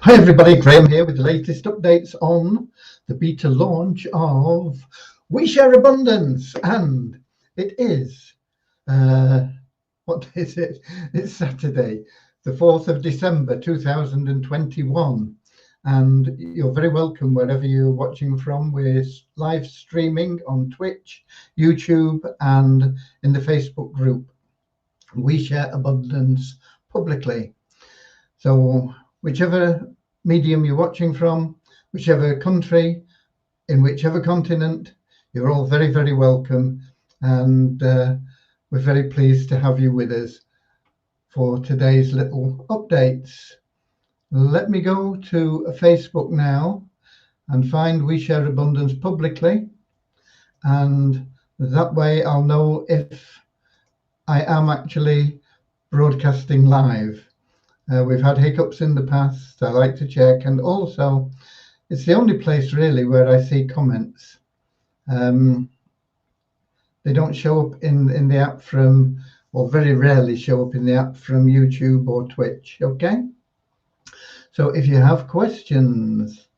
Hi everybody, Graham here with the latest updates on the beta launch of We Share Abundance, and it is, what day is it? It's Saturday, the 4th of December 2021, and you're very welcome wherever you're watching from. We're live streaming on Twitch, YouTube, and in the Facebook group We Share Abundance publicly. So whichever medium you're watching from, whichever country, in whichever continent, you're all very, very welcome. And we're very pleased to have you with us for today's little updates. Let me go to Facebook now and find We Share Abundance publicly. And that way I'll know if I am actually broadcasting live. We've had hiccups in the past. I like to check, and also it's the only place really where I see comments. They don't show up in the app from, or very rarely show up in the app from YouTube or Twitch. Okay, so if you have questions,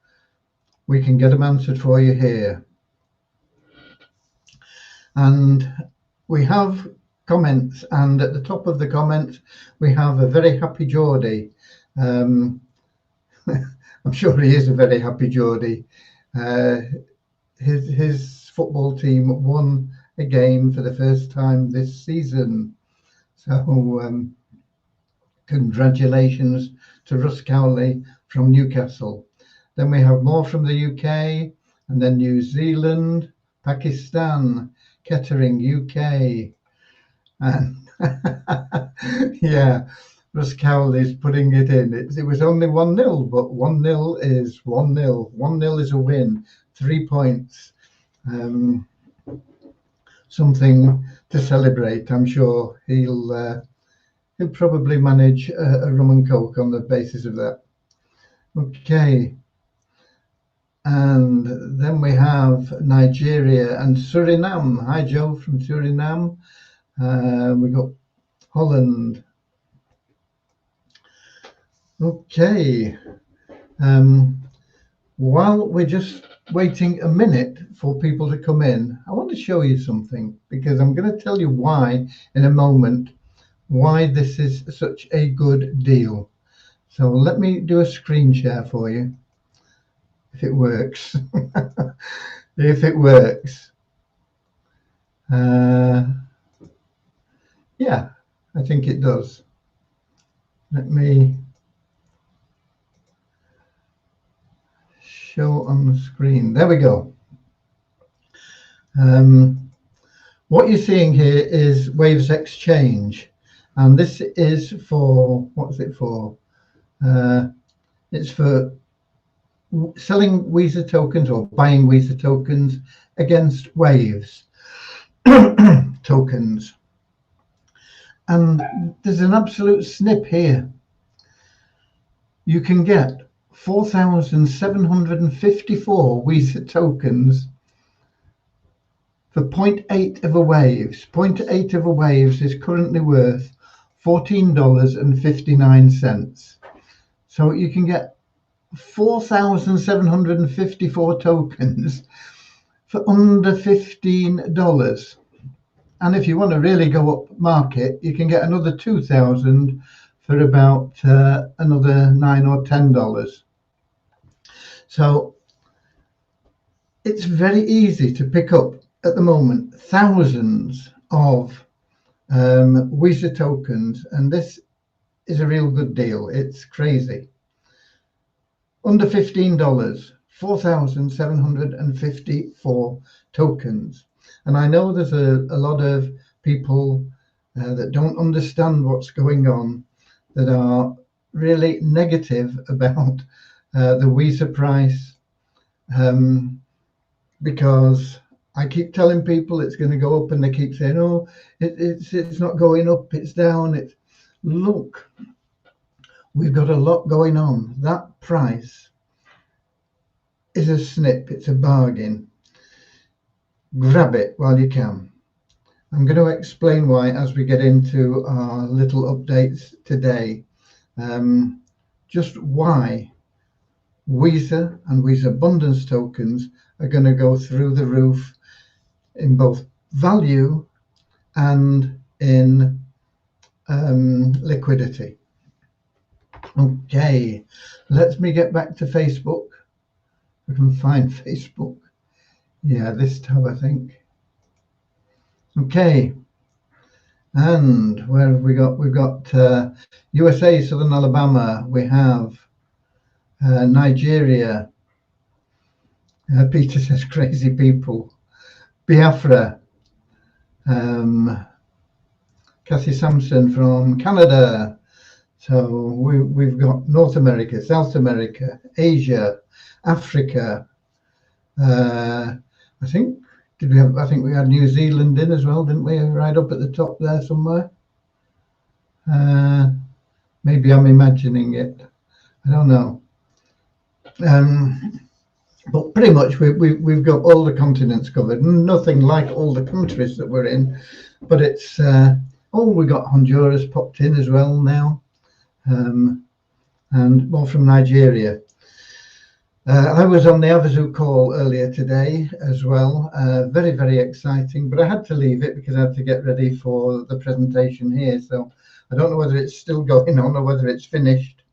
we can get them answered for you here. And we have comments, and at the top of the comments we have a very happy Geordie. I'm sure he is a very happy Geordie. His football team won a game for the first time this season, so congratulations to Russ Cowley from Newcastle. Then we have more from the UK, and then New Zealand, Pakistan, Kettering, UK. And yeah, Russ Cowley's putting it in. It was only 1-0, but 1-0 is 1-0. 1-0 is a win. 3 points. Something to celebrate. I'm sure he'll probably manage a rum and coke on the basis of that. Okay. And then we have Nigeria and Suriname. Hi, Joe from Suriname. We got Holland. Okay. While we're just waiting a minute for people to come in, I want to show you something, because I'm going to tell you why in a moment, why this is such a good deal. So let me do a screen share for you, if it works. If it works. Yeah, I think it does. Let me show on the screen. There we go. What you're seeing here is Waves Exchange, and this is for, what's it for? It's for selling Weezer tokens or buying Weezer tokens against Waves tokens. And there's an absolute snip here. You can get 4,754 Weezer tokens for 0.8 of a Waves. 0.8 of a Waves is currently worth $14.59. So you can get 4,754 tokens for under $15. And if you want to really go up market, you can get another 2,000 for about another $9 or $10. So it's very easy to pick up at the moment thousands of Weezer tokens, and this is a real good deal. It's crazy. Under $15, 4,754 tokens. And I know there's a lot of people that don't understand what's going on, that are really negative about the Weezer price, because I keep telling people it's going to go up, and they keep saying, "Oh, it's not going up, it's down." Look, we've got a lot going on. That price is a snip, it's a bargain. Grab it while you can. I'm going to explain why as we get into our little updates today. Just why Visa and Visa Abundance tokens are going to go through the roof in both value and in liquidity. Okay, let me get back to Facebook. I can find Facebook. Yeah, this tab, I think. Okay, and where have we got? We've got USA, Southern Alabama. We have Nigeria. Peter says crazy people. Biafra. Kathy Sampson from Canada. So we've got North America, South America, Asia, Africa. I think we had New Zealand in as well, didn't we? Right up at the top there somewhere. Maybe I'm imagining it. I don't know. But pretty much we've got all the continents covered. Nothing like all the countries that we're in, but it's we got Honduras popped in as well now, and more from Nigeria. I was on the Avazu call earlier today as well. Very, very exciting, but I had to leave it because I had to get ready for the presentation here. So I don't know whether it's still going on or whether it's finished.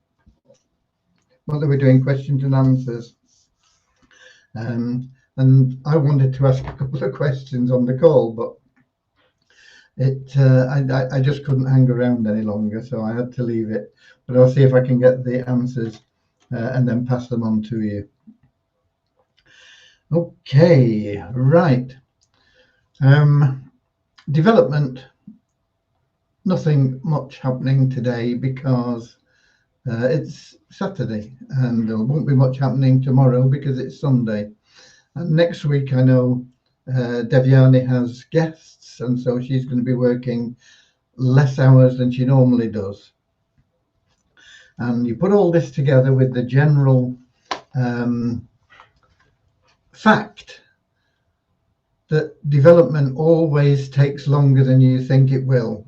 Whether we're doing questions and answers. And I wanted to ask a couple of questions on the call, but I just couldn't hang around any longer, so I had to leave it. But I'll see if I can get the answers and then pass them on to you. Okay, right. Development. Nothing much happening today because it's Saturday, and there won't be much happening tomorrow because it's Sunday. And next week, I know Devyani has guests, and so she's going to be working less hours than she normally does. And you put all this together with the general fact that development always takes longer than you think it will.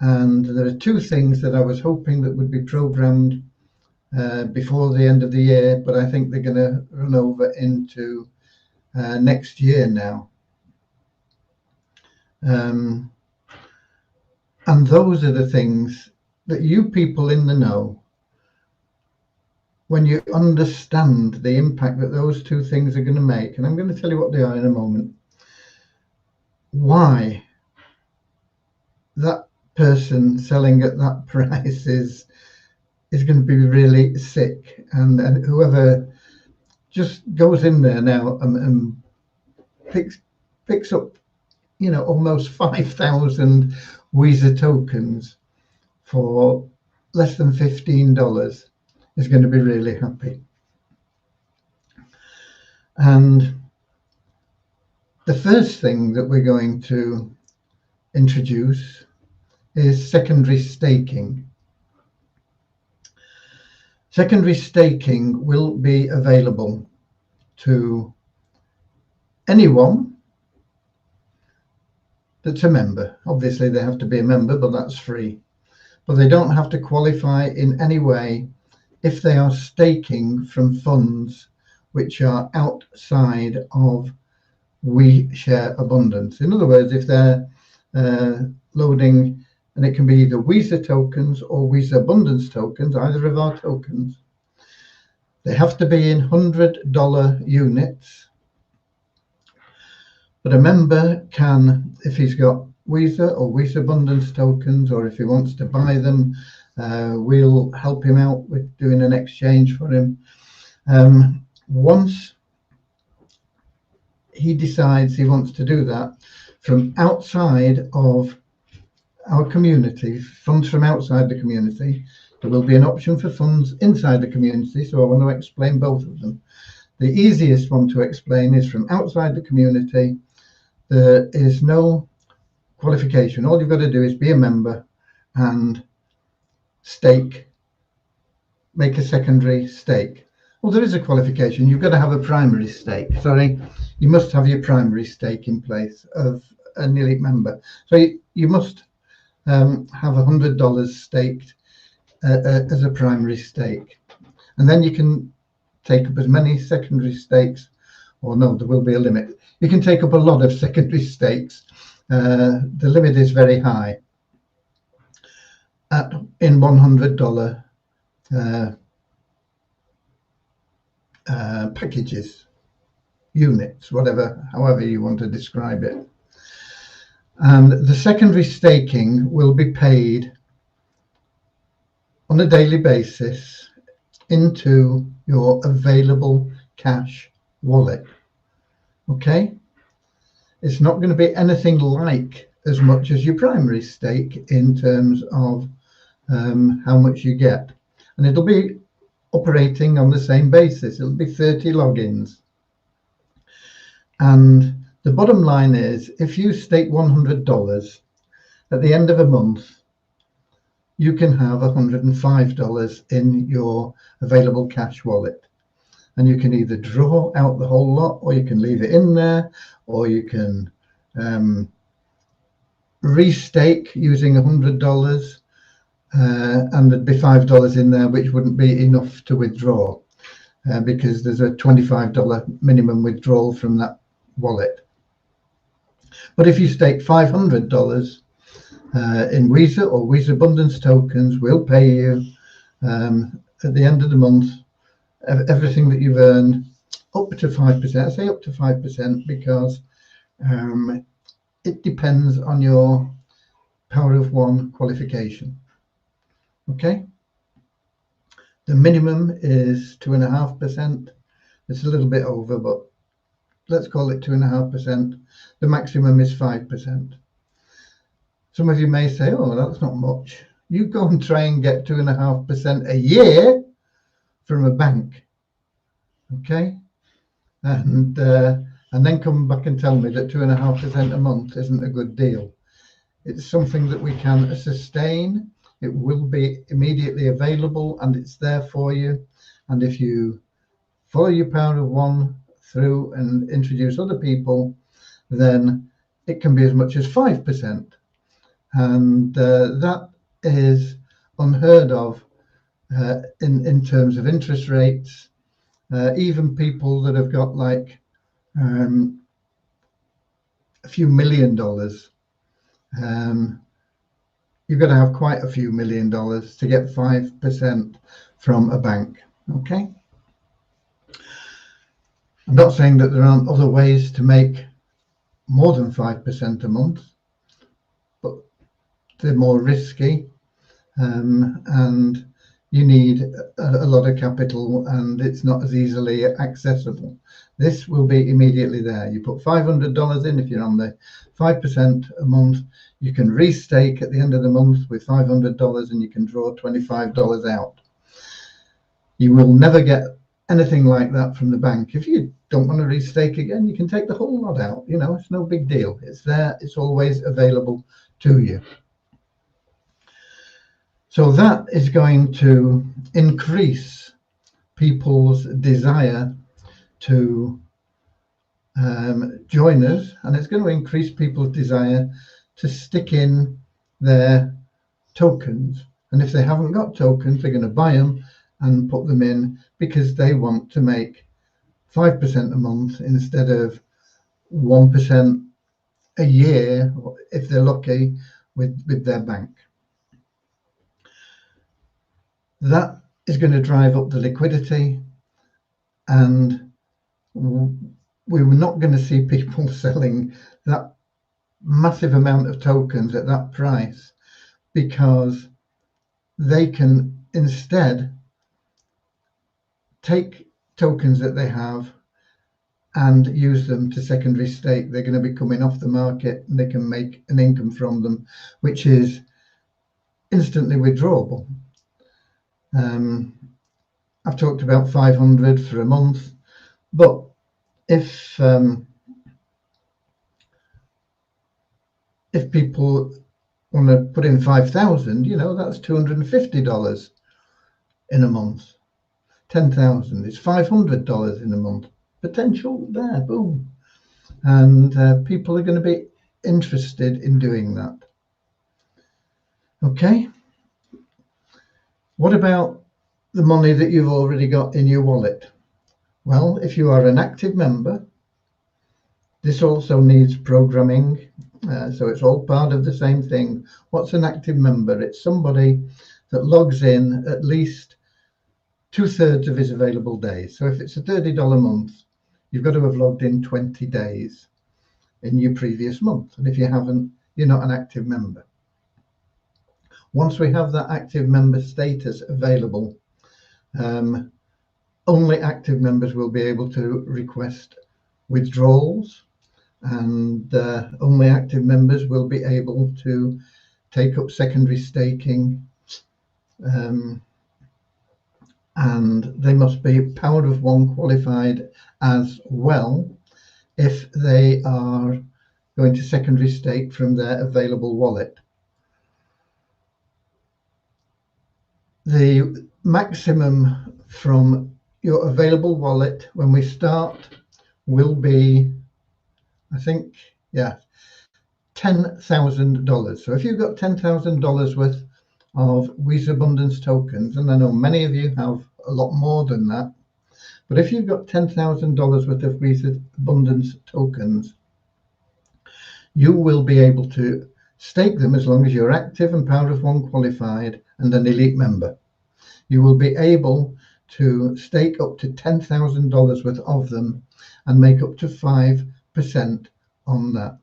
And there are two things that I was hoping that would be programmed before the end of the year, but I think they're going to run over into next year now. And those are the things that you people in the know, when you understand the impact that those two things are going to make, and I'm going to tell you what they are in a moment, why that person selling at that price is going to be really sick, and whoever just goes in there now and picks up, almost 5,000 Visa tokens for less than $15 is going to be really happy. And the first thing that we're going to introduce is secondary staking. Secondary staking will be available to anyone that's a member. Obviously, they have to be a member, but that's free. But they don't have to qualify in any way if they are staking from funds which are outside of WeShare Abundance. In other words, if they're loading, and it can be either Visa tokens or Visa Abundance tokens, either of our tokens, they have to be in $100 units. But a member can, if he's got Visa or Visa Abundance tokens, or if he wants to buy them, we'll help him out with doing an exchange for him. Once he decides he wants to do that from outside of our community, funds from outside the community, there will be an option for funds inside the community, so I want to explain both of them. The easiest one to explain is from outside the community. There is no qualification. All you've got to do is be a member and stake, make a secondary stake. Well, there is a qualification. You've got to have a primary stake. Sorry, you must have your primary stake in place of an elite member. So you must have $100 staked as a primary stake, and then you can take up as many secondary stakes, or no, there will be a limit. You can take up a lot of secondary stakes. The limit is very high in $100 packages, units, however you want to describe it. And the secondary staking will be paid on a daily basis into your available cash wallet. Okay, it's not going to be anything like as much as your primary stake in terms of how much you get, and it'll be operating on the same basis. It'll be 30 logins, and the bottom line is, if you stake $100 at the end of a month, you can have $105 in your available cash wallet. And you can either draw out the whole lot, or you can leave it in there, or you can restake using $100, and there'd be $5 in there, which wouldn't be enough to withdraw because there's a $25 minimum withdrawal from that wallet. But if you stake $500 in Weezer or Weezer Abundance tokens, we'll pay you at the end of the month everything that you've earned up to 5%. I say up to 5% because it depends on your Power of One qualification. Okay, the minimum is 2.5%. It's a little bit over, but let's call it 2.5%. The maximum is 5%. Some of you may say, oh, that's not much. You go and try and get 2.5% a year from a bank, okay, and then come back and tell me that 2.5% a month isn't a good deal. It's something that we can sustain. It will be immediately available, and it's there for you. And if you follow your Power of One through and introduce other people, then it can be as much as 5%, and that is unheard of in terms of interest rates. Even people that have got like a few $1 million, you've got to have quite a few $1 million to get 5% from a bank. Okay, I'm not saying that there aren't other ways to make more than 5% a month, but they're more risky, and you need a lot of capital, and it's not as easily accessible. This will be immediately there. You put $500 in. If you're on the 5% a month, you can restake at the end of the month with $500, and you can draw $25 out. You will never get anything like that from the bank. If you don't want to restake again, you can take the whole lot out. You know, it's no big deal. It's there. It's always available to you. So that is going to increase people's desire to join us, and it's going to increase people's desire to stick in their tokens. And if they haven't got tokens, they're going to buy them and put them in because they want to make 5% a month instead of 1% a year, if they're lucky, with their bank. That is going to drive up the liquidity, and we were not going to see people selling that massive amount of tokens at that price, because they can instead take tokens that they have and use them to secondary stake. They're going to be coming off the market, and they can make an income from them, which is instantly withdrawable. I've talked about 500 for a month, but if people want to put in 5,000, you know, that's $250 in a month. 10,000 is $500 in a month. Potential there, boom. And people are going to be interested in doing that. Okay. What about the money that you've already got in your wallet? Well, if you are an active member, this also needs programming, so it's all part of the same thing. What's an active member? It's somebody that logs in at least 2/3 of his available days. So if it's a $30 month, you've got to have logged in 20 days in your previous month. And if you haven't, you're not an active member. Once we have that active member status available, only active members will be able to request withdrawals, and only active members will be able to take up secondary staking, and they must be Power of One qualified as well if they are going to secondary stake from their available wallet. The maximum from your available wallet when we start will be, I think, yeah, $10,000. So if you've got $10,000 worth of Weezer Abundance tokens, and I know many of you have a lot more than that, but if you've got $10,000 worth of Weezer Abundance tokens, you will be able to stake them as long as you're active and Power of One qualified and an elite member. You will be able to stake up to $10,000 worth of them and make up to 5% on that.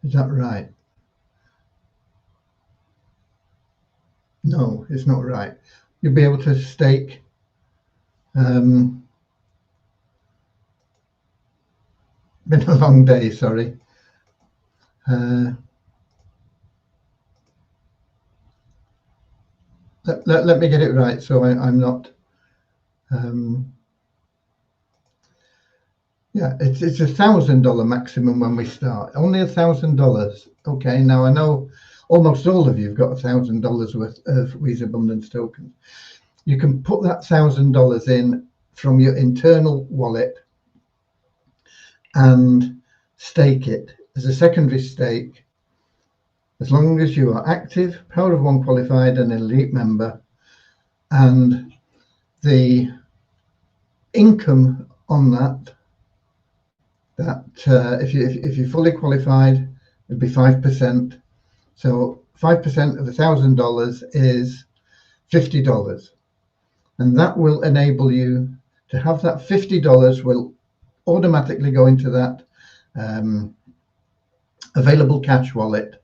Is that right? No, it's not right. You'll be able to stake been a long day, sorry. Let me get it right so I'm not. Yeah, it's $1,000 maximum when we start. Only $1,000. Okay, now I know almost all of you have got $1,000 worth of Weezer Abundance tokens. You can put that $1,000 in from your internal wallet and stake it as a secondary stake, as long as you are active, Power of One qualified, and elite member, and the income on that if you're fully qualified, it'd be 5%. So 5% of $1,000 is $50, and that will enable you to have that $50 will automatically go into that available cash wallet.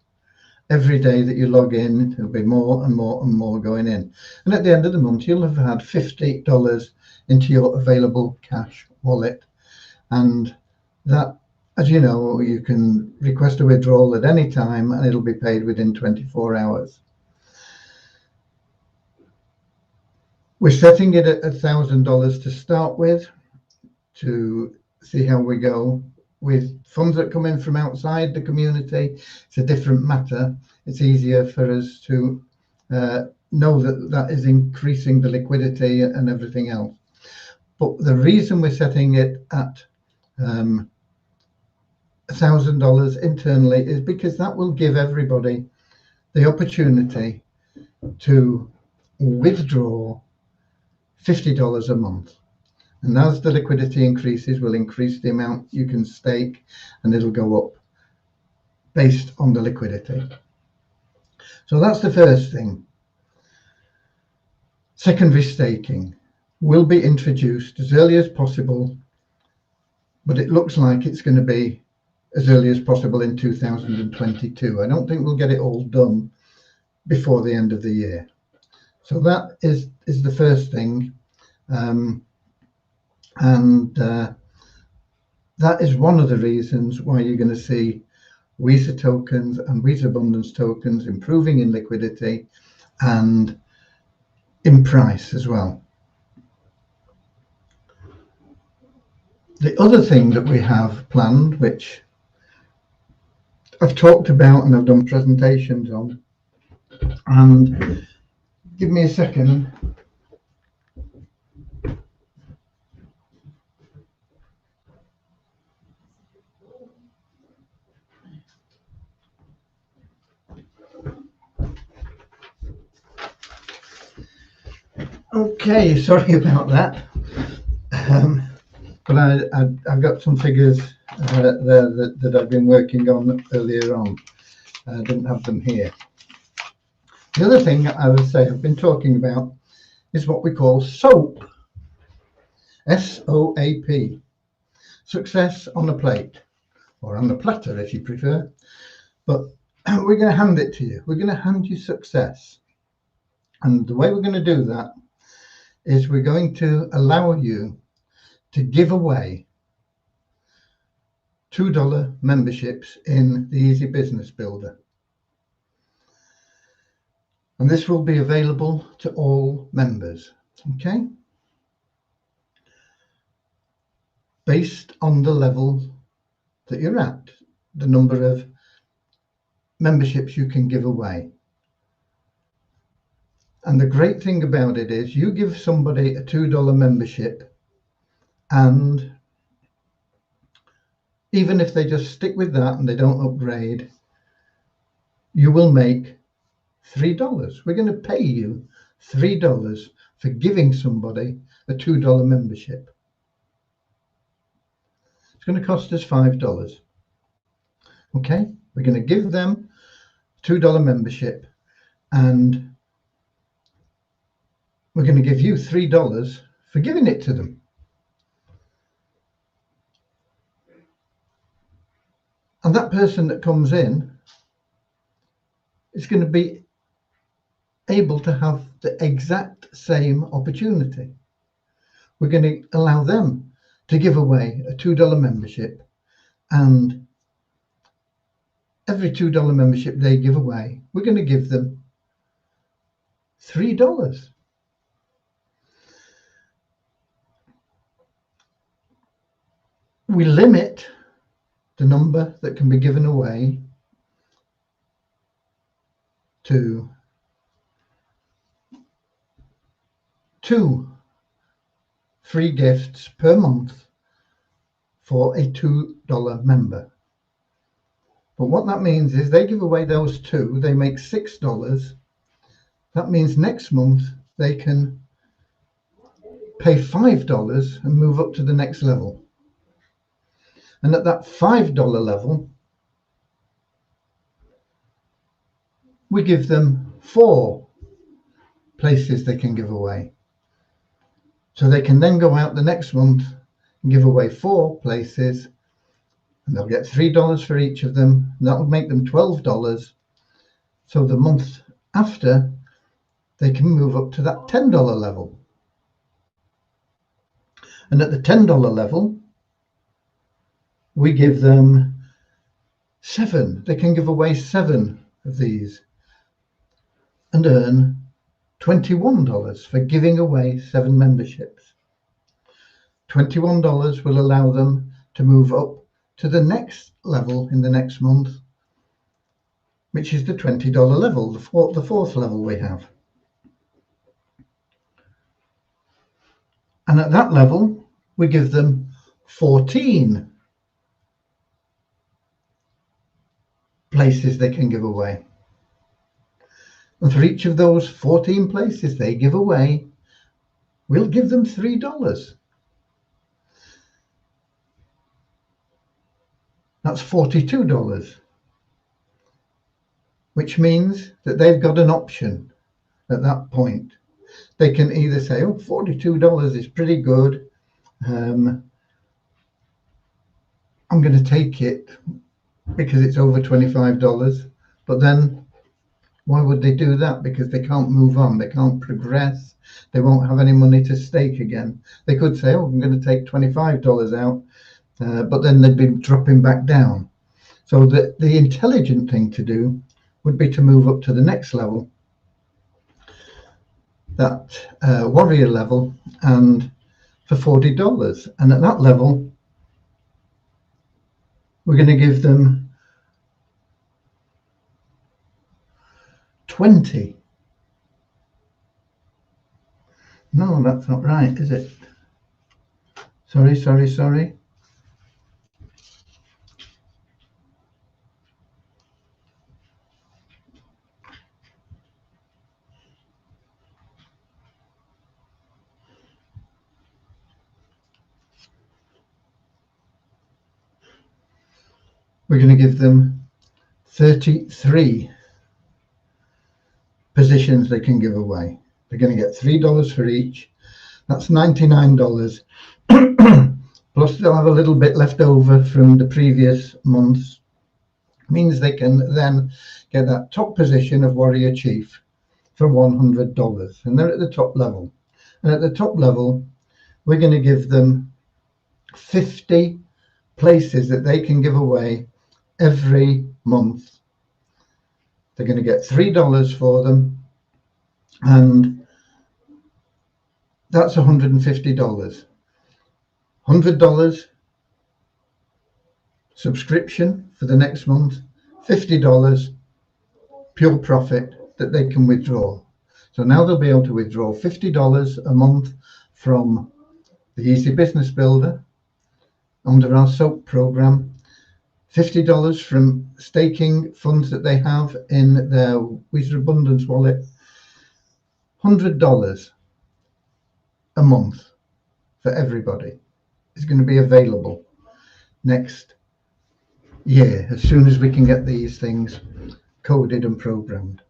Every day that you log in, there'll be more and more and more going in, and at the end of the month you'll have had $50 into your available cash wallet. And that, as you know, you can request a withdrawal at any time and it'll be paid within 24 hours. We're setting it at $1,000 to start with, to see how we go. With funds that come in from outside the community, it's a different matter. It's easier for us to know that that is increasing the liquidity and everything else. But the reason we're setting it at $1,000 internally is because that will give everybody the opportunity to withdraw $50 a month. And as the liquidity increases, we'll increase the amount you can stake, and it'll go up based on the liquidity. So that's the first thing. Secondary staking will be introduced as early as possible, but it looks like it's going to be as early as possible in 2022. I don't think we'll get it all done before the end of the year. So that is the first thing. That is one of the reasons why you're going to see Weezer tokens and Weezer Abundance tokens improving in liquidity and in price as well. The other thing that we have planned, which I've talked about and I've done presentations on, and give me a second. Okay, sorry about that. But I've got some figures there that I've been working on earlier on. I didn't have them here. The other thing I would say I've been talking about is what we call SOAP. SOAP. Success on a plate, or on a platter if you prefer. But we're going to hand it to you. We're going to hand you success. And the way we're going to do that is we're going to allow you to give away $2 memberships in the Easy Business Builder. And this will be available to all members, okay? Based on the level that you're at, the number of memberships you can give away. And the great thing about it is you give somebody a $2 membership, and even if they just stick with that and they don't upgrade, you will make $3. We're going to pay you $3 for giving somebody a $2 membership. It's going to cost us $5. Okay, we're going to give them a $2 membership, and we're going to give you $3 for giving it to them. And that person that comes in is going to be able to have the exact same opportunity. We're going to allow them to give away a $2 membership, and every $2 membership they give away, we're going to give them $3. We limit the number that can be given away to 2 free gifts per month for a $2 member. But what that means is they give away those 2, they make $6. That means next month they can pay $5 and move up to the next level. And at that $5 level, we give them 4 places they can give away. So they can then go out the next month and give away 4 places, and they'll get $3 for each of them. And that will make them $12. So the month after, they can move up to that $10 level. And at the $10 level, we give them 7. They can give away 7 of these and earn $21 for giving away 7 memberships. $21 will allow them to move up to the next level in the next month, which is the $20 level, the fourth level we have. And at that level, we give them 14 places they can give away. And for each of those 14 places they give away, we'll give them $3. That's $42, which means that they've got an option at that point. They can either say, oh, $42 is pretty good. I'm going to take it because it's over $25. But then why would they do that? Because they can't move on. They can't progress. They won't have any money to stake again. They could say, oh, I'm going to take $25 out. But then they'd be dropping back down. So the intelligent thing to do would be to move up to the next level, that warrior level, and for $40. And at that level, we're going to give them 20. No, that's not right, is it? Sorry. we're going to give them 33 positions they can give away. They're going to get $3 for each. That's $99. Plus they'll have a little bit left over from the previous months. Means they can then get that top position of Warrior Chief for $100. And they're at the top level. And at the top level, we're going to give them 50 places that they can give away every month. They're going to get $3 for them, and that's $150. $100 subscription for the next month, $50 pure profit that they can withdraw. So now they'll be able to withdraw $50 a month from the Easy Business Builder under our SOAP program, $50 from staking funds that they have in their Weezer Abundance wallet, $100 a month for everybody is going to be available next year as soon as we can get these things coded and programmed.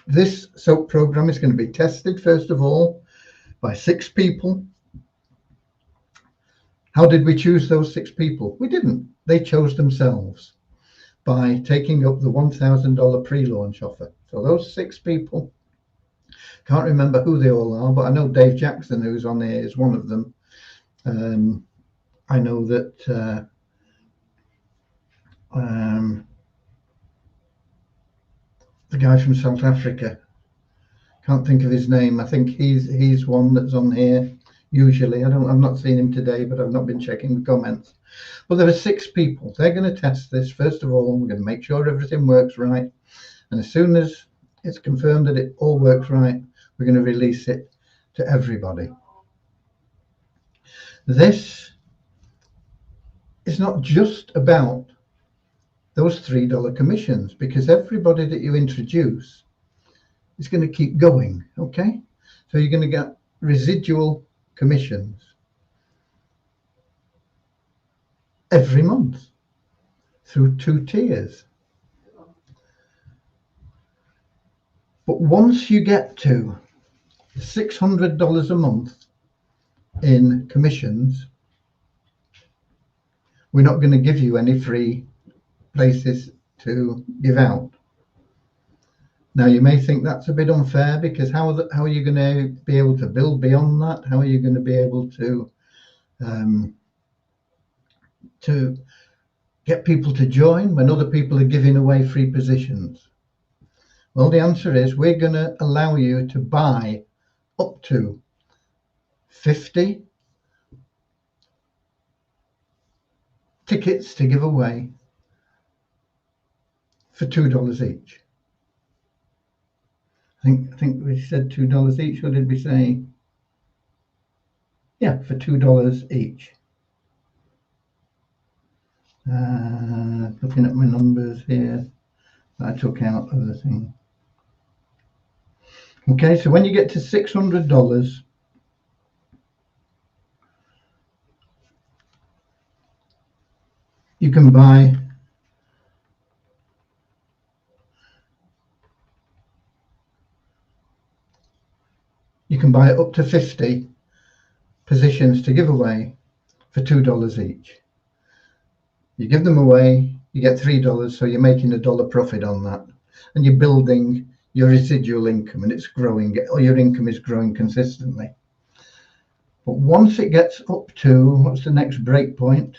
This SOAP program is going to be tested first of all by 6 people. How did we choose those 6 people? We didn't. They chose themselves by taking up the $1,000 pre-launch offer. So those 6 people, can't remember who they all are, but I know Dave Jackson, who's on here, is one of them. I know that the guy from South Africa, can't think of his name. I think he's one that's on here usually. I've not seen him today, but I've not been checking the comments. But there are 6 people. They're going to test this. First of all, we're going to make sure everything works right. And as soon as it's confirmed that it all works right, we're going to release it to everybody. This is not just about those $3 commissions, because everybody that you introduce is going to keep going, okay? So you're going to get residual commissions every month through 2 tiers. But once you get to $600 a month in commissions, we're not going to give you any free places to give out. Now you may think that's a bit unfair, because how are you going to be able to build beyond that? How are you going to be able to get people to join when other people are giving away free positions? Well, the answer is we're going to allow you to buy up to 50 tickets to give away for $2 each. I think we said $2 each, or did we say? Yeah, for $2 each. Looking at my numbers here that I took out of the thing. Okay, so when you get to $600, you can buy up to 50 positions to give away for $2 each. You give them away, you get $3, so you're making $1 profit on that, and you're building your residual income, and it's growing, or your income is growing consistently. But once it gets up to, what's the next break point?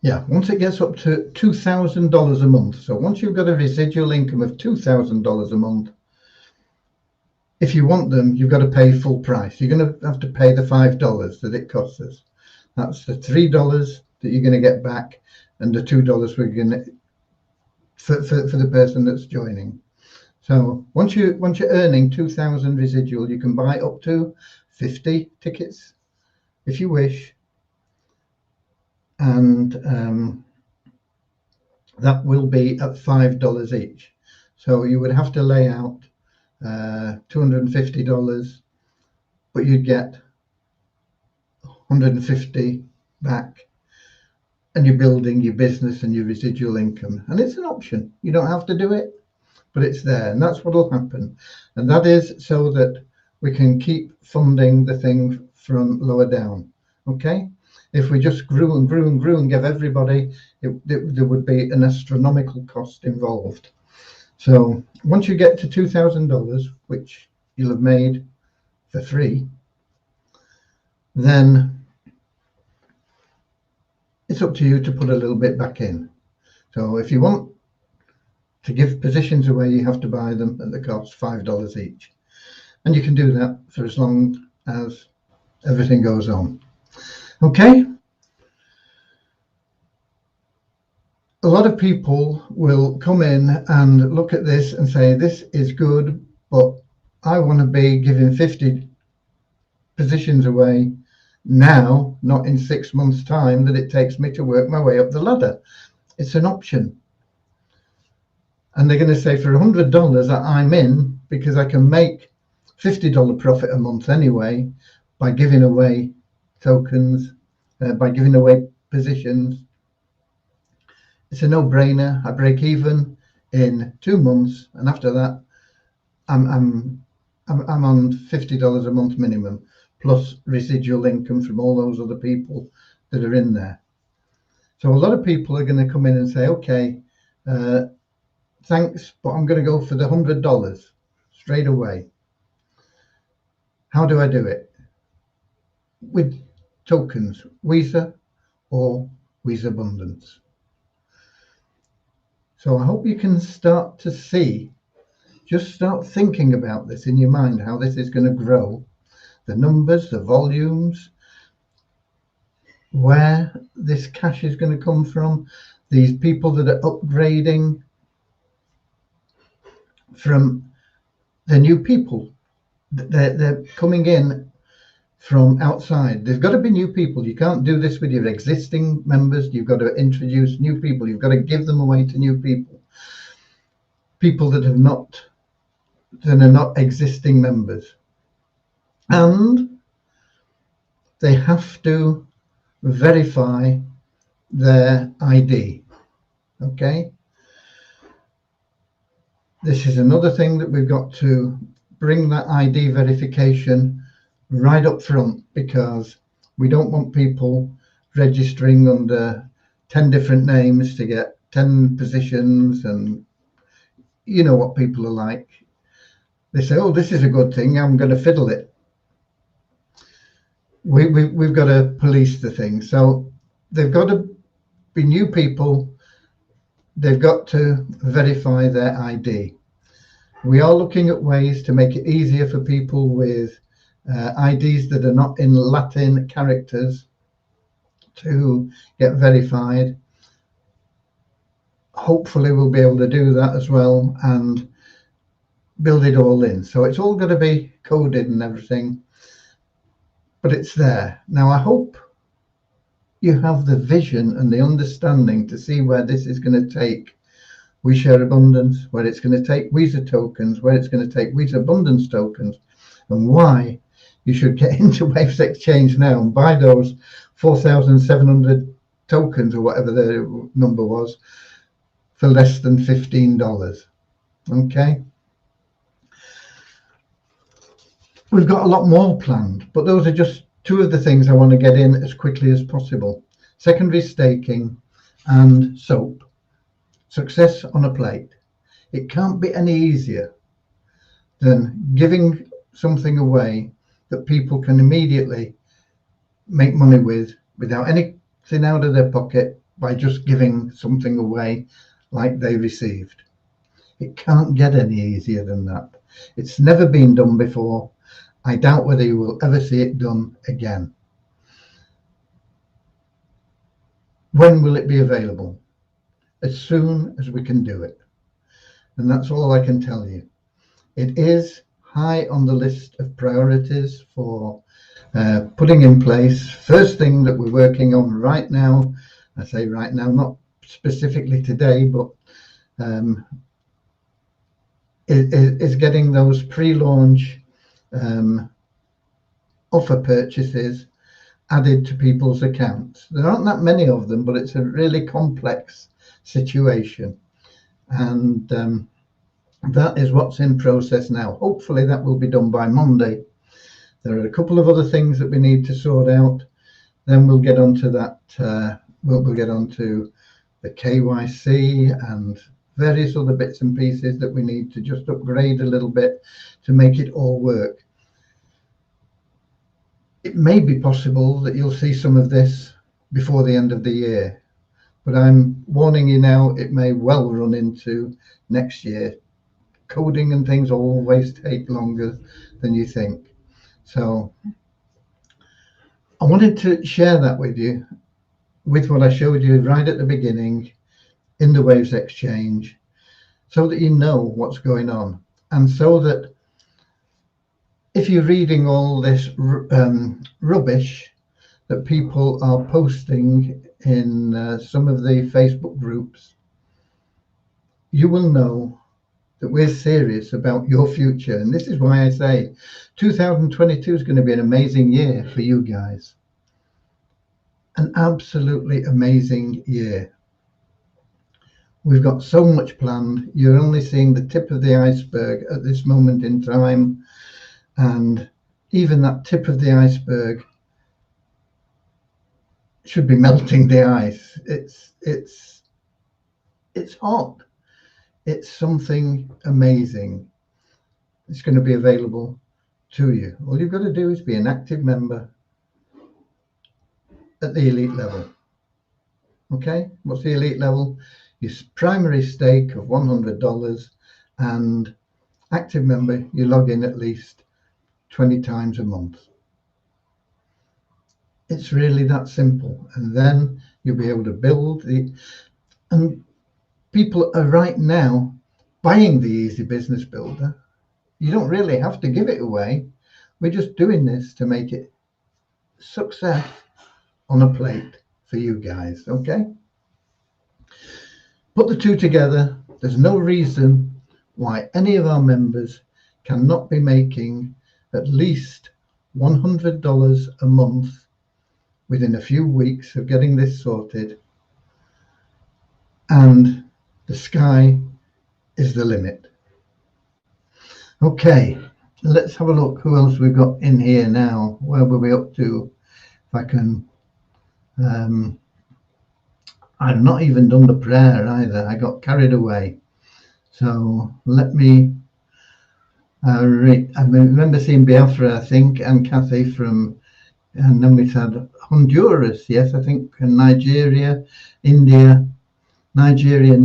Yeah, once it gets up to $2,000 a month. So once you've got a residual income of $2,000 a month, if you want them, you've got to pay full price. You're going to have to pay the $5 that it costs us. That's the $3 that you're going to get back, and the $2 we're going to for the person that's joining. So once you're earning 2,000 residual, you can buy up to 50 tickets if you wish, and that will be at $5 each. So you would have to lay out $250, but you'd get 150 back, and you're building your business and your residual income. And it's an option. You don't have to do it, but it's there, and that's what will happen. And that is so that we can keep funding the thing from lower down. Okay, if we just grew and grew and grew and gave everybody, there would be an astronomical cost involved. So once you get to $2,000, which you'll have made for free, then it's up to you to put a little bit back in. So if you want to give positions away, you have to buy them at the cost $5 each. And you can do that for as long as everything goes on. Okay? A lot of people will come in and look at this and say, this is good, but I want to be giving 50 positions away now, not in 6 months' time that it takes me to work my way up the ladder. It's an option. And they're going to say for $100 that I'm in, because I can make $50 profit a month anyway by giving away tokens, by giving away positions. It's a no-brainer. I break even in 2 months, and after that, I'm on $50 a month minimum, plus residual income from all those other people that are in there. So a lot of people are going to come in and say, okay, thanks, but I'm going to go for the $100 straight away. How do I do it? With tokens, Weezer or Weezer Abundance. So I hope you can start to see, just start thinking about this in your mind, how this is going to grow, the numbers, the volumes, where this cash is going to come from, these people that are upgrading from the new people. They're coming in from outside. There's got to be new people. You can't do this with your existing members. You've got to introduce new people. You've got to give them away to new people. People that are not existing members. And they have to verify their ID. Okay? This is another thing that we've got to bring that ID verification right up front, because we don't want people registering under 10 different names to get 10 positions. And you know what people are like. They say, oh, this is a good thing, I'm going to fiddle it. We've got to police the thing. So they've got to be new people. They've got to verify their ID. We are looking at ways to make it easier for people with IDs that are not in Latin characters to get verified. Hopefully we'll be able to do that as well and build it all in. So it's all going to be coded and everything, but it's there. Now I hope you have the vision and the understanding to see where this is going to take We Share Abundance, where it's going to take Weezer tokens, where it's going to take Weezer Abundance tokens, and why you should get into Waves Exchange now and buy those 4,700 tokens or whatever the number was for less than $15. Okay. We've got a lot more planned, but those are just two of the things I want to get in as quickly as possible. Secondary staking and SOAP. Success on a plate. It can't be any easier than giving something away that people can immediately make money with without anything out of their pocket, by just giving something away like they received. It can't get any easier than that. It's never been done before. I doubt whether you will ever see it done again. When will it be available? As soon as we can do it. And that's all I can tell you. It is high on the list of priorities for putting in place. First thing that we're working on right now, I say right now, not specifically today, but is getting those pre-launch offer purchases added to people's accounts. There aren't that many of them, but it's a really complex situation. And that is what's in process now. Hopefully that will be done by Monday. There are a couple of other things that we need to sort out. Then we'll get onto that. We'll get onto the KYC and various other bits and pieces that we need to just upgrade a little bit to make it all work. It may be possible that you'll see some of this before the end of the year, but I'm warning you now, it may well run into next year. Coding and things always take longer than you think. So I wanted to share that with you, with what I showed you right at the beginning in the Waves Exchange, so that you know what's going on, and so that if you're reading all this rubbish that people are posting in some of the Facebook groups, you will know that we're serious about your future. And this is why I say 2022 is going to be an amazing year for you guys. An absolutely amazing year. We've got so much planned. You're only seeing the tip of the iceberg at this moment in time. And even that tip of the iceberg should be melting the ice. It's hot. It's something amazing. It's going to be available to you. All you've got to do is be an active member at the elite level. Okay, what's the elite level? Your primary stake of $100, and active member, you log in at least 20 times a month. It's really that simple. And then you'll be able to build and people are right now buying the Easy Business Builder. You don't really have to give it away. We're just doing this to make it success on a plate for you guys, okay? Put the two together. There's no reason why any of our members cannot be making at least $100 a month within a few weeks of getting this sorted. And the sky is the limit. Okay, let's have a look who else we've got in here now. Where were we up to? If I can, I've not even done the prayer either. I got carried away. So let me, I remember seeing Biafra, I think, and Kathy from, and then we had Honduras, yes, I think, and Nigeria, India, Nigeria.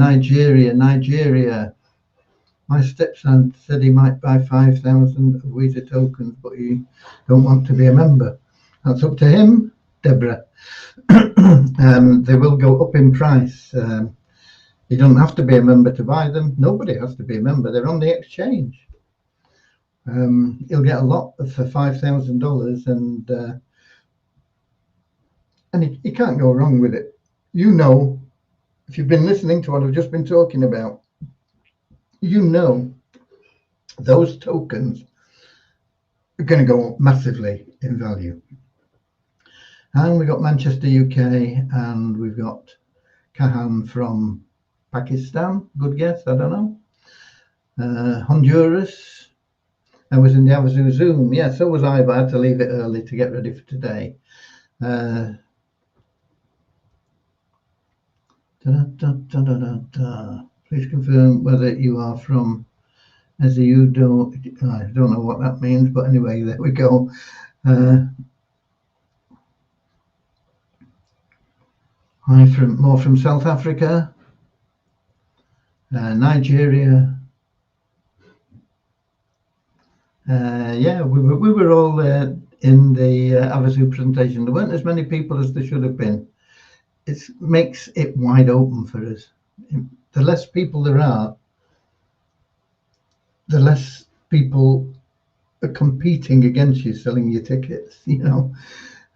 My stepson said he might buy 5,000 Visa tokens, but he don't want to be a member. That's up to him, Deborah. They will go up in price. You don't have to be a member to buy them. Nobody has to be a member. They're on the exchange. You'll get a lot for $5,000, and you can't go wrong with it. You know, if you've been listening to what I've just been talking about, you know those tokens are going to go up massively in value. And we've got Manchester, UK, and we've got Kahan from Pakistan. Good guess, I don't know. Honduras. I was in the Havasu Zoom. Yeah, so was I, but I had to leave it early to get ready for today. Please confirm whether you are from as you don't. I don't know what that means, but anyway, there we go. I'm more from South Africa, Nigeria. Yeah, we were all in the Havasu presentation. There weren't as many people as there should have been. It makes it wide open for us. The less people there are, the less people are competing against you, selling your tickets, you know.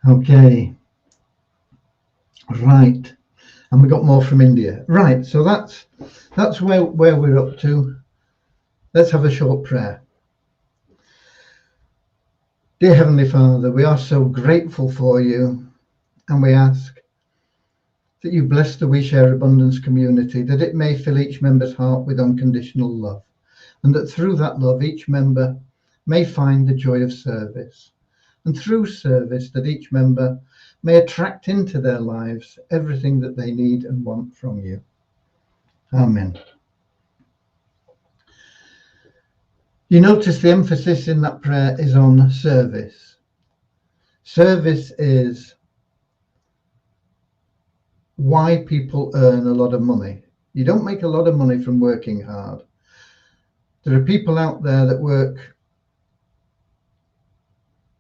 Okay. Right. And we got more from India. Right. So that's where we're up to. Let's have a short prayer. Dear Heavenly Father, we are so grateful for you, and we ask that you bless the We Share Abundance community, that it may fill each member's heart with unconditional love, and that through that love each member may find the joy of service, and through service that each member may attract into their lives everything that they need and want from you. Amen. You notice the emphasis in that prayer is on service. Service is why people earn a lot of money. You don't make a lot of money from working hard. There are people out there that work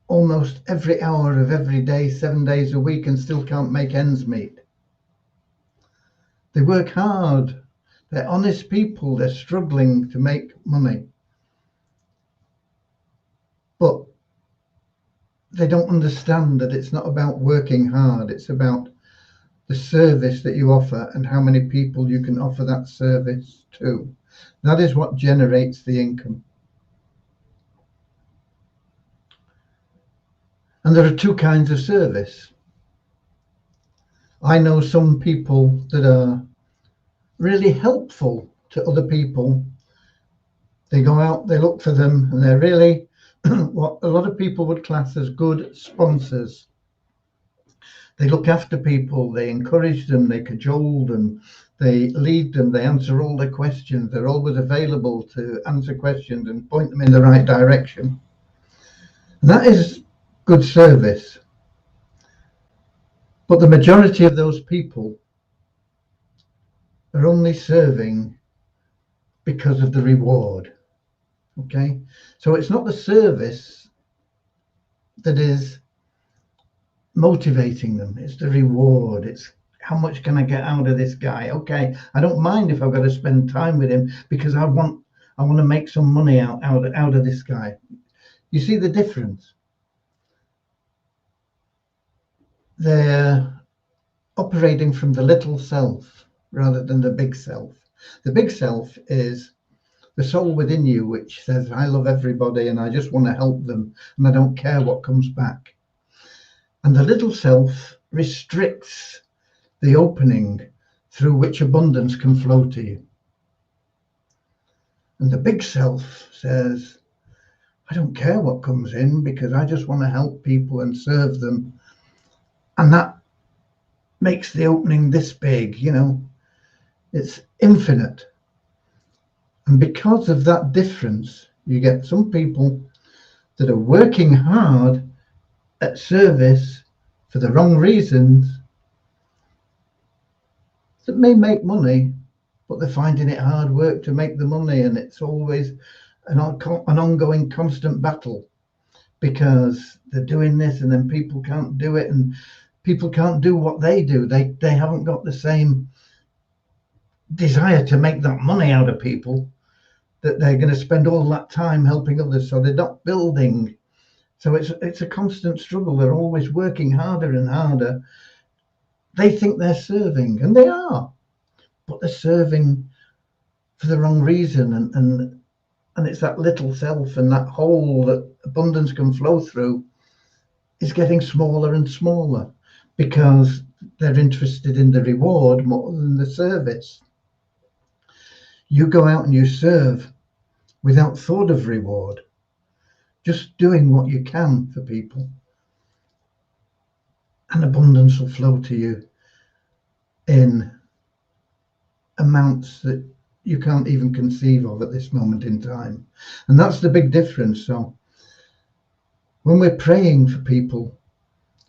almost every hour of every day, 7 days a week, and still can't make ends meet. They work hard. They're honest people. They're struggling to make money. But they don't understand that it's not about working hard. It's about the service that you offer and how many people you can offer that service to. That is what generates the income. And there are two kinds of service. I know some people that are really helpful to other people. They go out, they look for them, and they're really what a lot of people would class as good sponsors. They look after people, they encourage them, they cajole them, they lead them, they answer all their questions. They're always available to answer questions and point them in the right direction. And that is good service. But the majority of those people are only serving because of the reward. Okay? So it's not the service that is motivating them, it's the reward. It's how much can I get out of this guy? Okay, I don't mind if I've got to spend time with him because I want to make some money out of this guy. You see the difference? They're operating from the little self rather than the big self. The big self is the soul within you, which says, I love everybody and I just want to help them and I don't care what comes back. And the little self restricts the opening through which abundance can flow to you. And the big self says, I don't care what comes in because I just want to help people and serve them. And that makes the opening this big, it's infinite. And because of that difference, you get some people that are working hard at service for the wrong reasons that may make money, but they're finding it hard work to make the money, and it's always an ongoing constant battle because they're doing this and then people can't do it and people can't do what they do. They haven't got the same desire to make that money out of people, that they're going to spend all that time helping others, so they're not building. So it's a constant struggle. They're always working harder and harder. They think they're serving, and they are, but they're serving for the wrong reason. And it's that little self and that hole that abundance can flow through is getting smaller and smaller because they're interested in the reward more than the service. You go out and you serve without thought of reward, just doing what you can for people, and abundance will flow to you in amounts that you can't even conceive of at this moment in time. And that's the big difference. So when we're praying for people,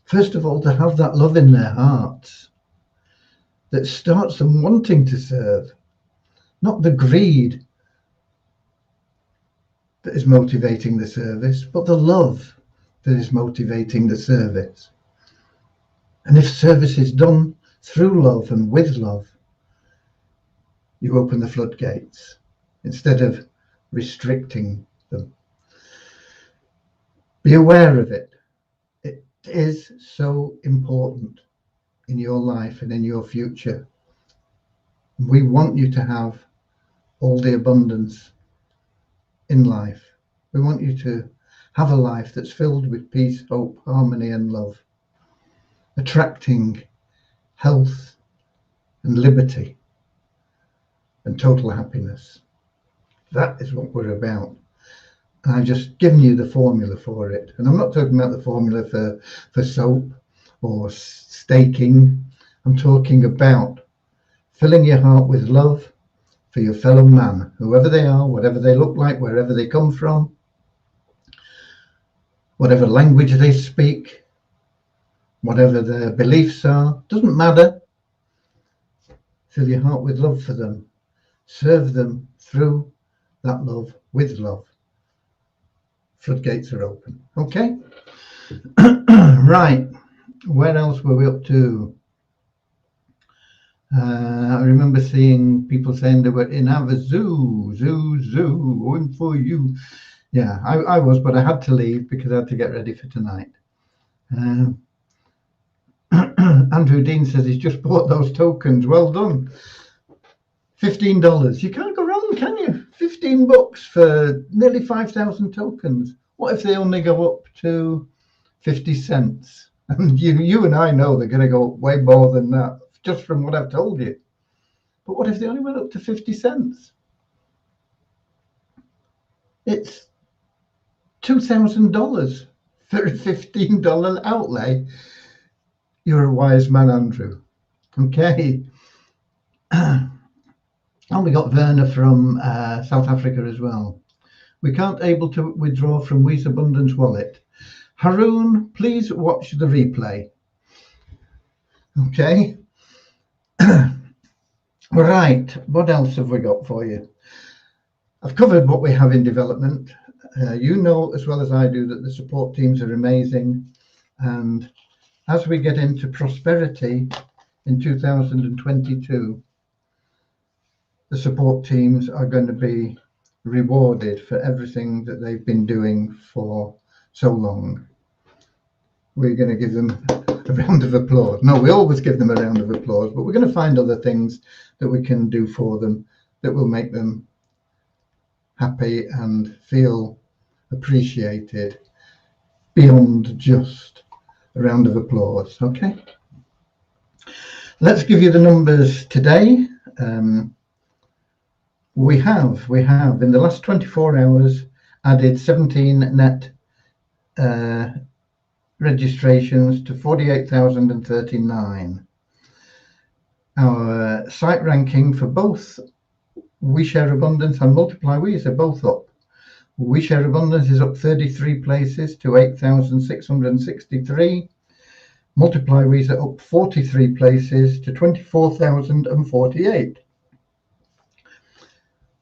first of all, to have that love in their hearts that starts them wanting to serve, not the greed that is motivating the service, but the love that is motivating the service. And if service is done through love and with love, you open the floodgates instead of restricting them. Be aware of it. It is so important in your life and in your future. We want you to have all the abundance in life. We want you to have a life that's filled with peace, hope, harmony, and love, attracting health and liberty and total happiness. That is what we're about. And I've just given you the formula for it. And I'm not talking about the formula for soap or staking. I'm talking about filling your heart with love for your fellow man, whoever they are, whatever they look like, wherever they come from, whatever language they speak, whatever their beliefs are, doesn't matter. Fill your heart with love for them. Serve them through that love with love. Floodgates are open. Okay? Right. Where else were we up to? I remember seeing people saying they were in our zoo, going for you. Yeah, I was, but I had to leave because I had to get ready for tonight. Andrew Dean says he's just bought those tokens. Well done. $15. You can't go wrong, can you? $15 for nearly 5,000 tokens. What if they only go up to 50 cents? And you and I know they're going to go up way more than that, just from what I've told you. But what if they only went up to 50 cents? It's $2,000 for a $15 outlay. You're a wise man, Andrew. Okay. And we got Werner from South Africa as well. We can't able to withdraw from We's Abundance wallet. Haroon, please watch the replay. Okay. Right. What else have we got for you? I've covered what we have in development. You know as well as I do that the support teams are amazing. And as we get into prosperity in 2022, the support teams are going to be rewarded for everything that they've been doing for so long. We're going to give them a round of applause. No, we always give them a round of applause, but we're going to find other things that we can do for them that will make them happy and feel appreciated beyond just a round of applause. Okay, let's give you the numbers today. We have in the last 24 hours added 17 net registrations to 48,039. Our site ranking for both We Share Abundance and Multiply We's are both up. We Share Abundance is up 33 places to 8,663. Multiply We's are up 43 places to 24,048.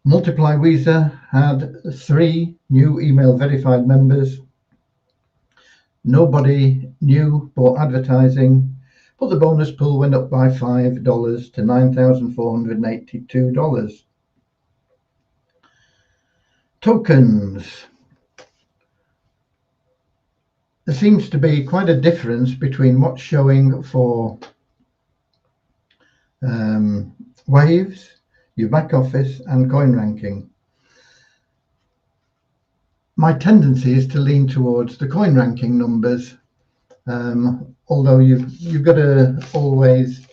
Multiply Weezer had 3 new email verified members. Nobody new bought advertising, but the bonus pool went up by $5 to $9,482. Tokens. There seems to be quite a difference between what's showing for Waves, your back office, and coin ranking. My tendency is to lean towards the coin ranking numbers, although you've got to always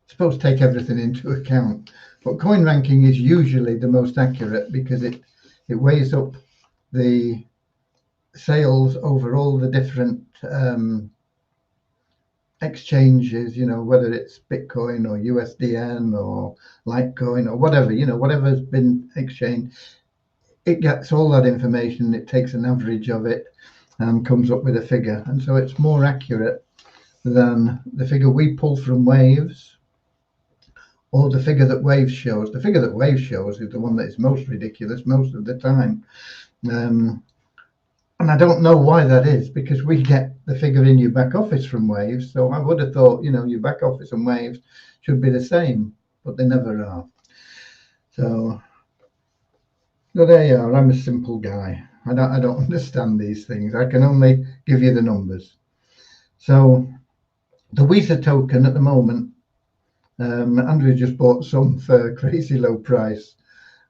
suppose take everything into account. But coin ranking is usually the most accurate because it weighs up the sales over all the different exchanges, whether it's Bitcoin or USDN or Litecoin or whatever, whatever's been exchanged. It gets all that information, it takes an average of it and comes up with a figure. And so it's more accurate than the figure we pull from Waves or the figure that Waves shows. The figure that Waves shows is the one that is most ridiculous most of the time. And I don't know why that is, because we get the figure in your back office from Waves. So I would have thought, your back office and Waves should be the same, but they never are. So there you are. I'm a simple guy. I don't understand these things. I can only give you the numbers. So the Weezer token at the moment, Andrew just bought some for a crazy low price.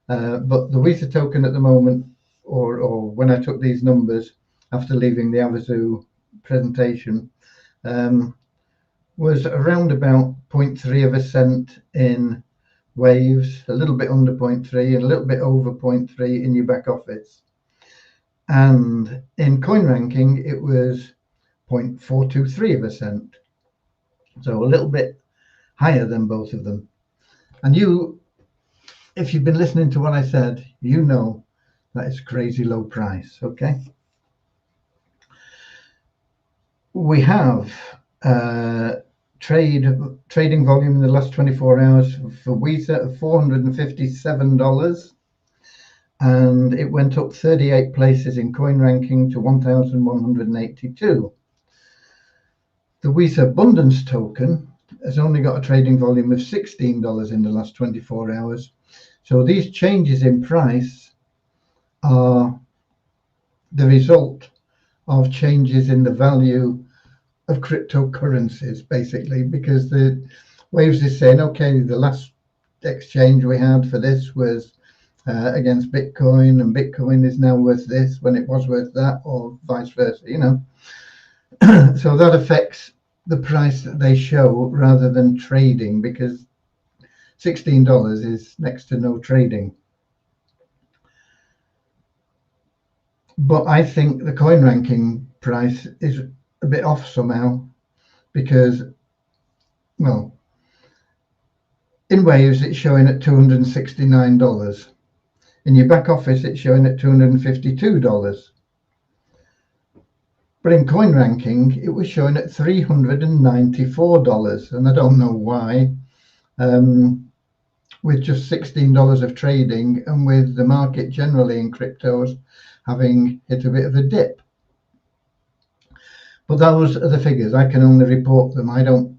But the WISA token at the moment, or when I took these numbers after leaving the Havasu presentation, was around about 0.3 of a cent in Waves, a little bit under 0.3 and a little bit over 0.3 in your back office. And in CoinRanking, it was 0.423 of a cent. So a little bit higher than both of them. And you, if you've been listening to what I said, you know that it's a crazy low price, okay? We have trading volume in the last 24 hours for WISA of $457, and it went up 38 places in CoinRanking to 1,182. The WISA Abundance token has only got a trading volume of $16 in the last 24 hours. So these changes in price are the result of changes in the value of cryptocurrencies, basically, because the Waves is saying, okay, the last exchange we had for this was against Bitcoin, and Bitcoin is now worth this when it was worth that, or vice versa, you know. So that affects the price that they show rather than trading, because $16 is next to no trading. But I think the CoinRanking price is a bit off somehow, because, well, in Waves it's showing at $269. In your back office it's showing at $252. But in CoinRanking it was showing at $394, and I don't know why. With just $16 of trading, and with the market generally in cryptos having hit a bit of a dip. But those are the figures. I can only report them. I don't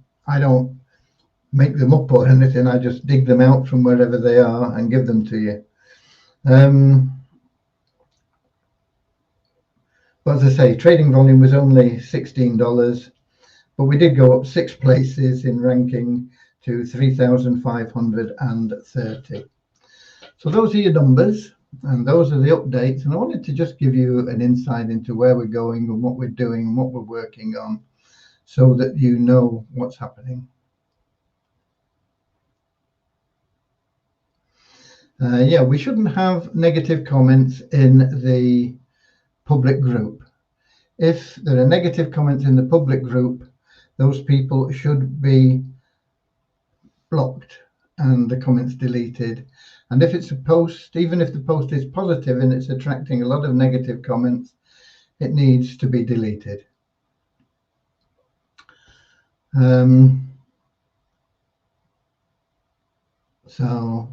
make them up or anything. I just dig them out from wherever they are and give them to you. But as I say, trading volume was only $16, but we did go up 6 places in ranking to 3,530. So those are your numbers, and those are the updates. And I wanted to just give you an insight into where we're going and what we're doing and what we're working on, so that you know what's happening. Yeah, we shouldn't have negative comments in the public group. If there are negative comments in the public group, those people should be blocked and the comments deleted. And if it's a post, even if the post is positive and it's attracting a lot of negative comments, it needs to be deleted. So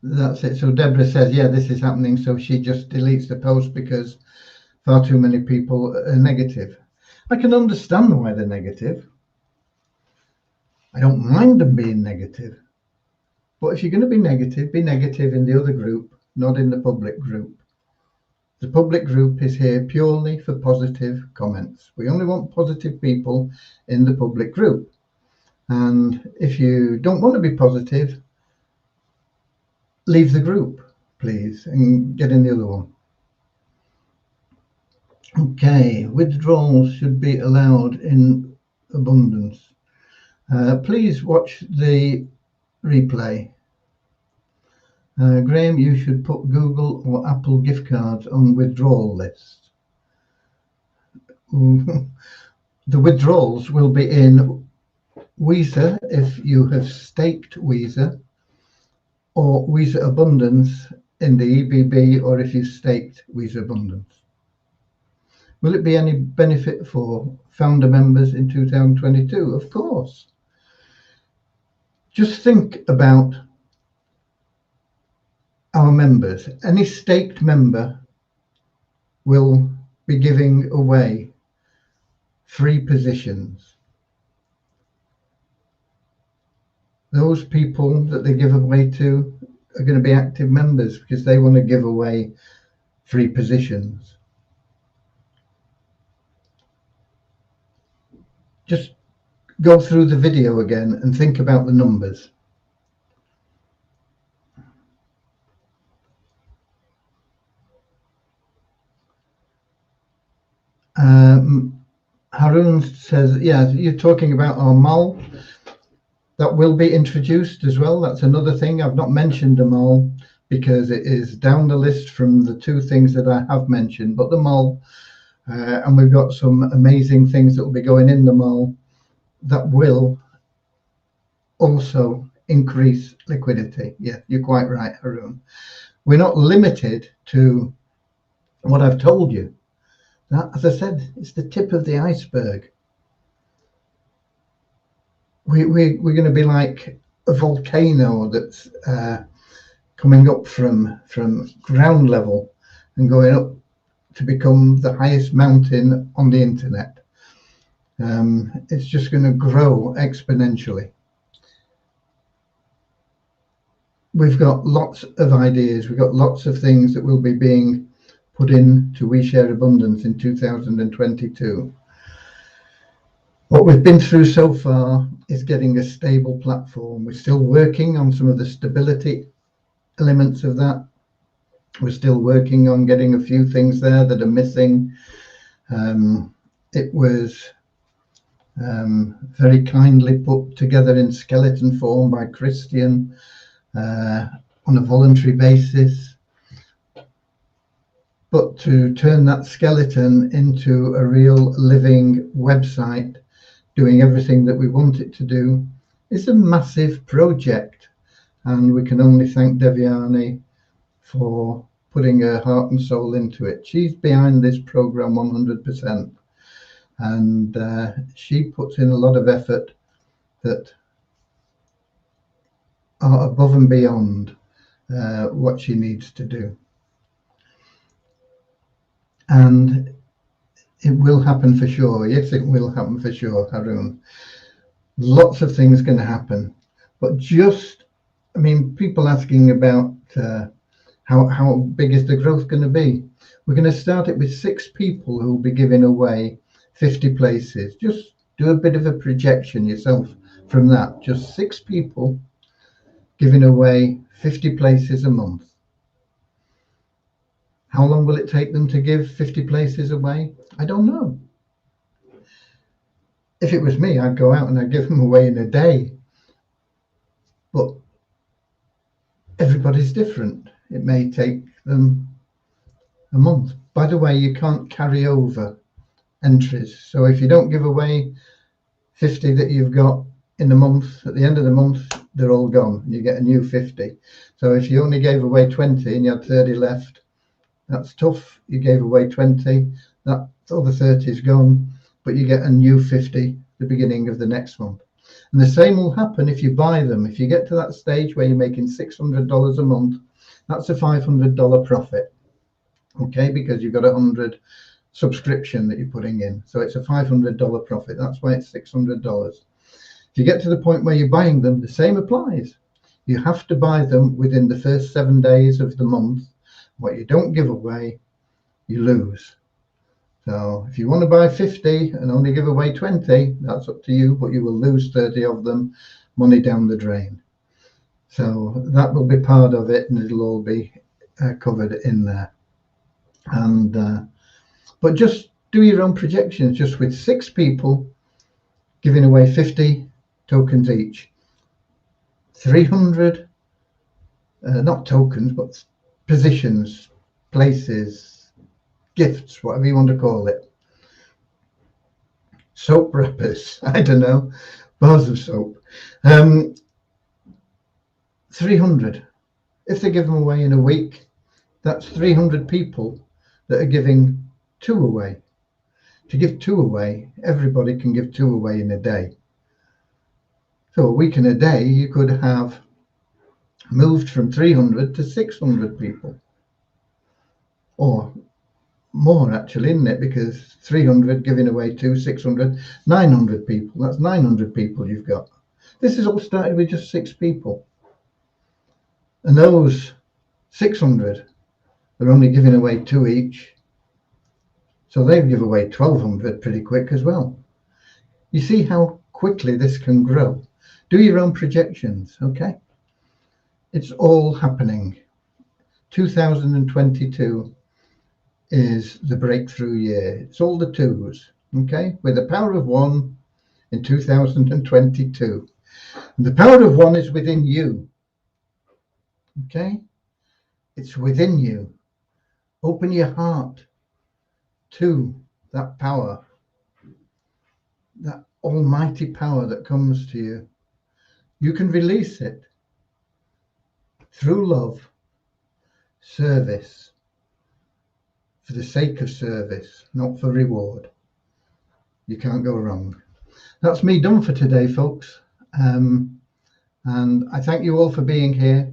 that's it. So Deborah says, yeah, this is happening. So she just deletes the post because far too many people are negative. I can understand why they're negative. I don't mind them being negative. But if you're going to be negative in the other group, not in the public group. The public group is here purely for positive comments. We only want positive people in the public group. And if you don't want to be positive, leave the group, please, and get in the other one. Okay, withdrawals should be allowed in abundance. Please watch the replay. Graham, you should put Google or Apple gift cards on withdrawal list. The withdrawals will be in WISA if you have staked WISA, or WISA Abundance in the EBB, or if you staked WISA Abundance. Will it be any benefit for founder members in 2022? Of course. Just think about our members. Any staked member will be giving away free positions. Those people that they give away to are going to be active members because they want to give away free positions. Just go through the video again and think about the numbers. Haroon says, yeah, you're talking about our mall that will be introduced as well. That's another thing. I've not mentioned the mall because it is down the list from the two things that I have mentioned, but the mall, and we've got some amazing things that will be going in the mall that will also increase liquidity. Yeah, you're quite right, Haroon. We're not limited to what I've told you. That, as I said, it's the tip of the iceberg. We're going to be like a volcano that's coming up from ground level and going up to become the highest mountain on the internet. It's just going to grow exponentially. We've got lots of ideas. We've got lots of things that will be being put into We Share Abundance in 2022. What we've been through so far is getting a stable platform. We're still working on some of the stability elements of that. We're still working on getting a few things there that are missing. It was very kindly put together in skeleton form by Christian on a voluntary basis. But to turn that skeleton into a real living website, doing everything that we want it to do, is a massive project. And we can only thank Devyani for putting her heart and soul into it. She's behind this program 100%. And she puts in a lot of effort that are above and beyond what she needs to do. And it will happen for sure. Yes, it will happen for sure, Haroon. Lots of things going to happen. But just, I mean, people asking about how big is the growth going to be? We're going to start it with 6 people who will be giving away 50 places. Just do a bit of a projection yourself from that. Just 6 people giving away 50 places a month. How long will it take them to give 50 places away? I don't know. If it was me, I'd go out and I'd give them away in a day. But everybody's different. It may take them a month. By the way, you can't carry over entries. So if you don't give away 50 that you've got in the month, at the end of the month, they're all gone. You get a new 50. So if you only gave away 20 and you had 30 left, that's tough. You gave away 20, that other 30 is gone, but you get a new 50 the beginning of the next month. And the same will happen if you buy them. If you get to that stage where you're making $600 a month, that's a $500 profit. Okay, because you've got 100 subscription that you're putting in. So it's a $500 profit. That's why it's $600. If you get to the point where you're buying them, the same applies. You have to buy them within the first 7 days of the month. What you don't give away, you lose. So if you want to buy 50 and only give away 20, that's up to you, but you will lose 30 of them, money down the drain. So that will be part of it, and it'll all be covered in there. And but just do your own projections, just with 6 people giving away 50 tokens each. 300, not tokens, but positions, places, gifts, whatever you want to call it. Soap wrappers, I don't know, bars of soap. 300. If they give them away in a week, that's 300 people that are giving 2 away. To give 2 away, everybody can give 2 away in a day. So a week and a day, you could have moved from 300 to 600 people. Or more, actually, isn't it? Because 300 giving away 2, 600, 900 people. That's 900 people you've got. This has all started with just 6 people. And those 600 are only giving away 2 each. So they give away 1,200 pretty quick as well. You see how quickly this can grow. Do your own projections, okay? It's all happening. 2022 is the breakthrough year. It's all the twos, okay? With the power of one in 2022. And the power of one is within you, okay? It's within you. Open your heart to that power, that almighty power that comes to you. You can release it through love, service, for the sake of service, not for reward. You can't go wrong. That's me done for today, folks. And I thank you all for being here.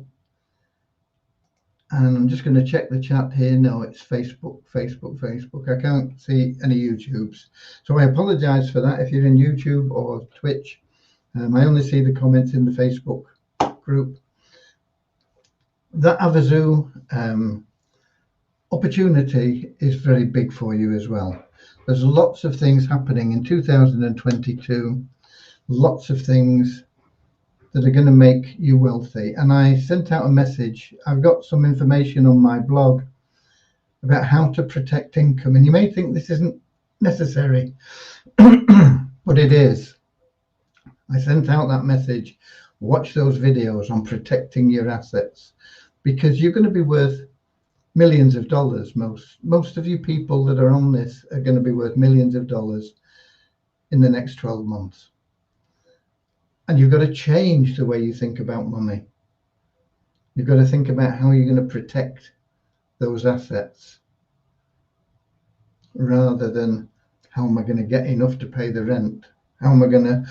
And I'm just going to check the chat here. No, it's Facebook. I can't see any YouTubes. So I apologize for that if you're in YouTube or Twitch. I only see the comments in the Facebook group. That Havasu opportunity is very big for you as well. There's lots of things happening in 2022, lots of things that are going to make you wealthy. And I sent out a message. I've got some information on my blog about how to protect income. And you may think this isn't necessary, but it is. I sent out that message. Watch those videos on protecting your assets, because you're going to be worth millions of dollars. Most of you people that are on this are going to be worth millions of dollars in the next 12 months. And you've got to change the way you think about money. You've got to think about how you're going to protect those assets, rather than how am I going to get enough to pay the rent? How am I going to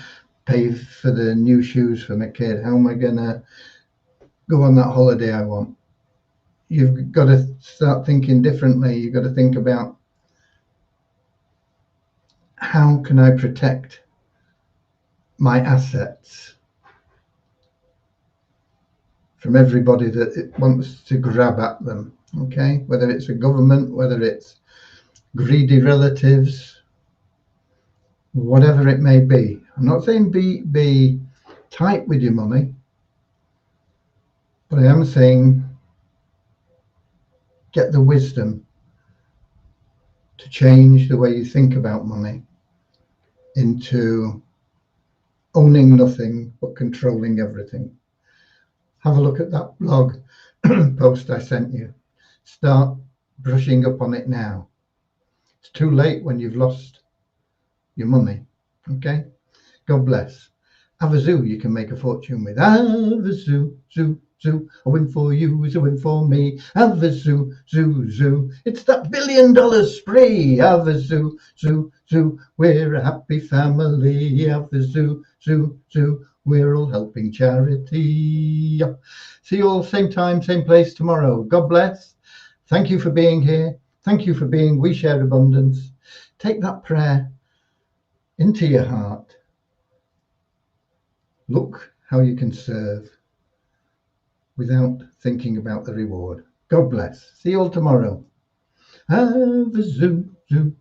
pay for the new shoes for my kid? How am I going to go on that holiday I want? You've got to start thinking differently. You've got to think about, how can I protect my assets from everybody that wants to grab at them, okay? Whether it's a government, whether it's greedy relatives, whatever it may be. I'm not saying be tight with your money, but I am saying get the wisdom to change the way you think about money into owning nothing but controlling everything. Have a look at that blog post I sent you. Start brushing up on it now. It's too late when you've lost your money, okay? God bless. Havasu, you can make a fortune with. Havasu, zoo, zoo. A win for you is a win for me. Havasu, zoo, zoo. It's that $1 billion spree. Havasu, zoo, zoo. We're a happy family. Havasu, zoo, zoo. We're all helping charity. See you all same time, same place tomorrow. God bless. Thank you for being here. Thank you for being We Share Abundance. Take that prayer into your heart. Look how you can serve without thinking about the reward. God bless. See you all tomorrow. Have a zoo, zoo.